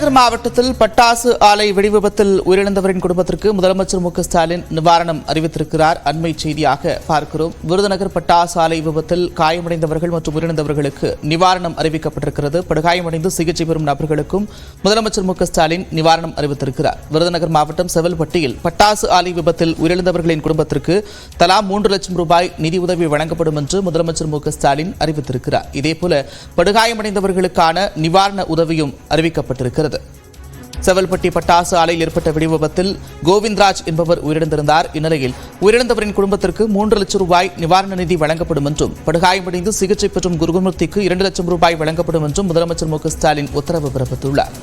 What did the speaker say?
விருதுநகர் மாவட்டத்தில் பட்டாசு ஆலை வெடிவிபத்தில் உயிரிழந்தவரின் குடும்பத்திற்கு முதலமைச்சர் மு.க.ஸ்டாலின் நிவாரணம் அறிவித்திருக்கிறார். அண்மை செய்தியாக பார்க்கிறோம். விருதுநகர் பட்டாசு ஆலை விபத்தில் காயமடைந்தவர்கள் மற்றும் உயிரிழந்தவர்களுக்கு நிவாரணம் அறிவிக்கப்பட்டிருக்கிறது. படுகாயமடைந்து சிகிச்சை பெறும் நபர்களுக்கும் முதலமைச்சர் மு.க.ஸ்டாலின் நிவாரணம் அறிவித்திருக்கிறார். விருதுநகர் மாவட்டம் செவல்பட்டியில் பட்டாசு ஆலை விபத்தில் உயிரிழந்தவர்களின் குடும்பத்திற்கு தலா 3 லட்சம் ரூபாய் நிதியுதவி வழங்கப்படும் என்று முதலமைச்சர் மு.க.ஸ்டாலின் அறிவித்திருக்கிறார். இதேபோல படுகாயமடைந்தவர்களுக்கான நிவாரண உதவியும் அறிவிக்கப்பட்டிருக்கிறது. செவல்பட்டி பட்டாசு ஆலையில் ஏற்பட்ட வெடிவிபத்தில் கோவிந்தராஜ் என்பவர் உயிரிழந்திருந்தார். இந்நிலையில் உயிரிழந்தவரின் குடும்பத்திற்கு 3 லட்சம் ரூபாய் நிவாரண நிதி வழங்கப்படும் என்றும் படுகாயமடைந்து சிகிச்சை பெற்றும் குருமூர்த்திக்கு 2 லட்சம் ரூபாய் வழங்கப்படும் என்றும் முதலமைச்சர் மு.க.ஸ்டாலின் உத்தரவு பிறப்பித்துள்ளார்.